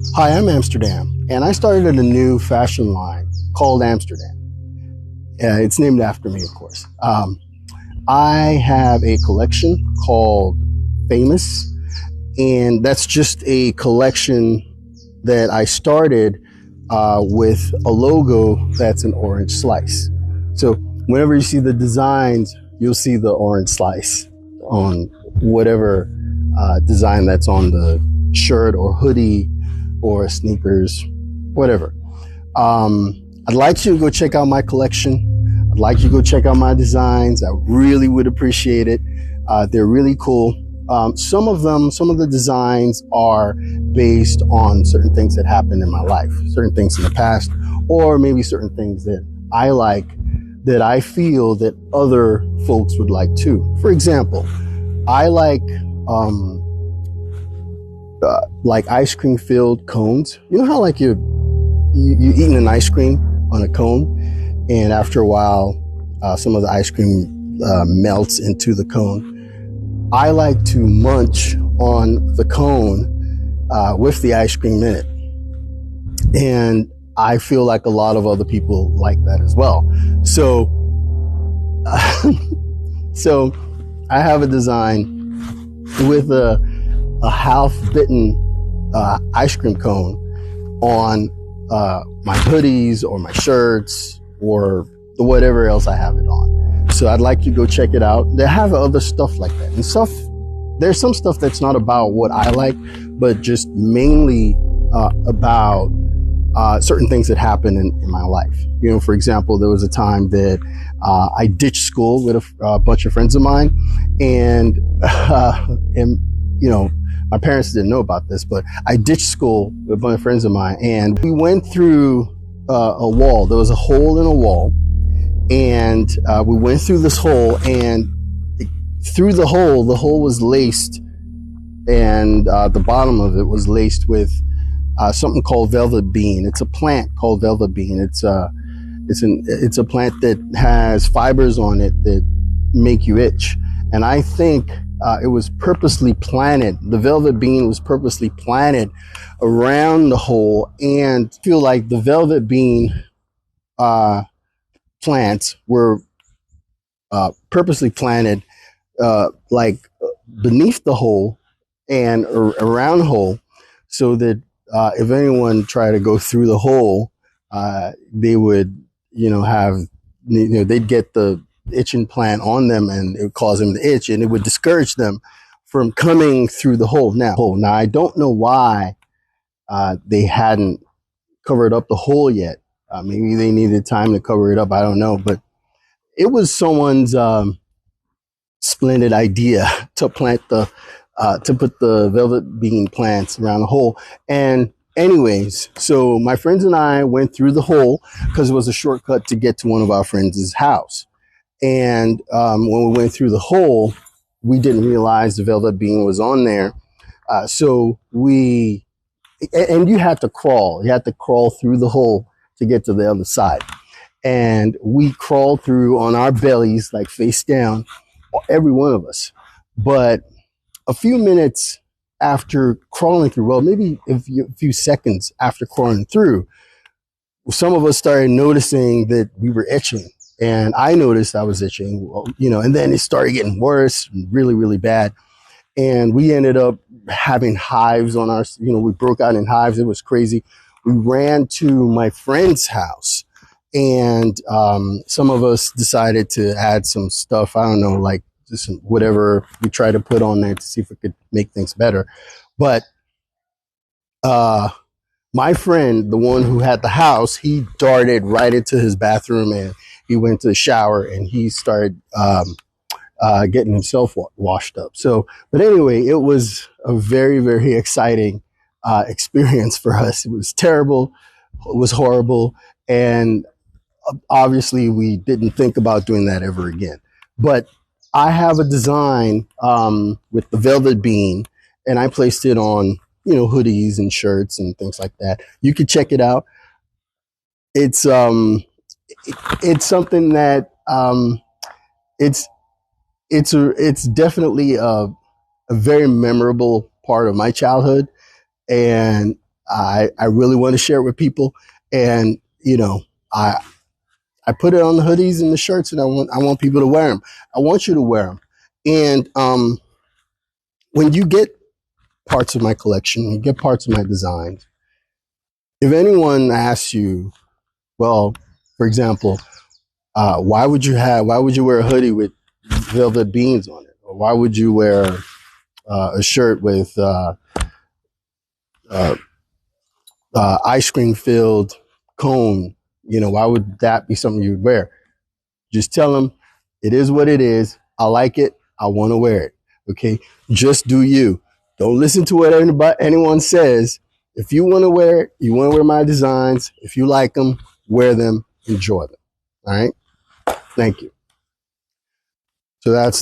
Hi, I'm Amsterdam, and I started a new fashion line called Amsterdam. It's named after me, of course. I have a collection called Famous, and that's just a collection that I started with a logo that's an orange slice. So whenever you see the designs, you'll see the orange slice on whatever design that's on the shirt or hoodie or sneakers, whatever. I'd like you to go check out my collection. I'd like you to go check out my designs. I really would appreciate it. They're really cool. Some of the designs are based on certain things that happened in my life, certain things in the past, or maybe certain things that I like that I feel that other folks would like too. For example, I like ice cream filled cones. You know how like you eating an ice cream on a cone, and after a while, some of the ice cream melts into the cone. I like to munch on the cone with the ice cream in it, and I feel like a lot of other people like that as well. So, so I have a design with a half-bitten ice cream cone on my hoodies or my shirts or whatever else I have it on. So I'd like you to go check it out. They have other stuff like that. And there's some stuff that's not about what I like, but just mainly about certain things that happen in my life. You know, for example, there was a time that I ditched school with a bunch of friends of mine, and you know, my parents didn't know about this, but I ditched school with a bunch of friends of mine, and we went through a wall. There was a hole in a wall, and we went through this hole, and through the hole was laced, and the bottom of it was laced with something called velvet bean. It's a plant called velvet bean. It's a plant that has fibers on it that make you itch, and I think it was purposely planted. The velvet bean was purposely planted around the hole, and I feel like the velvet bean plants were purposely planted like beneath the hole and around the hole, so that if anyone tried to go through the hole, they would, they'd get the itching plant on them, and it would cause them to itch, and it would discourage them from coming through the hole. Now I don't know why they hadn't covered up the hole yet. Maybe they needed time to cover it up. I don't know, but it was someone's splendid idea to plant to put the velvet bean plants around the hole. And anyways, so my friends and I went through the hole because it was a shortcut to get to one of our friends' house. And when we went through the hole, we didn't realize the velvet bean was on there. So you had to crawl. You had to crawl through the hole to get to the other side. And we crawled through on our bellies, like face down, every one of us. But a few minutes after crawling through, well, maybe a few seconds after crawling through, some of us started noticing that we were itching. And I noticed I was itching, and then it started getting worse, really, really bad. And we ended up having hives on our, we broke out in hives. It was crazy. We ran to my friend's house, and some of us decided to add some stuff. I don't know, like just whatever we tried to put on there to see if we could make things better. But my friend, the one who had the house, he darted right into his bathroom, and he went to the shower, and he started getting himself washed up. So, but anyway, it was a very, very exciting experience for us. It was terrible. It was horrible. And obviously we didn't think about doing that ever again. But I have a design with the velvet bean, and I placed it on, hoodies and shirts and things like that. You could check it out. It's something that it's definitely a very memorable part of my childhood, and I really want to share it with people, and I I put it on the hoodies and the shirts, and I want people to wear them. I want you to wear them, and when you get parts of my collection, you get parts of my designs. If anyone asks you, well, for example, why would you wear a hoodie with velvet beans on it, or why would you wear a shirt with uh, ice cream filled cone? Why would that be something you would wear? Just tell them it is what it is. I like it. I want to wear it. Okay. Just do you. Don't listen to what anyone says. If you want to wear it, you want to wear my designs. If you like them, wear them, enjoy them. All right. Thank you. So that's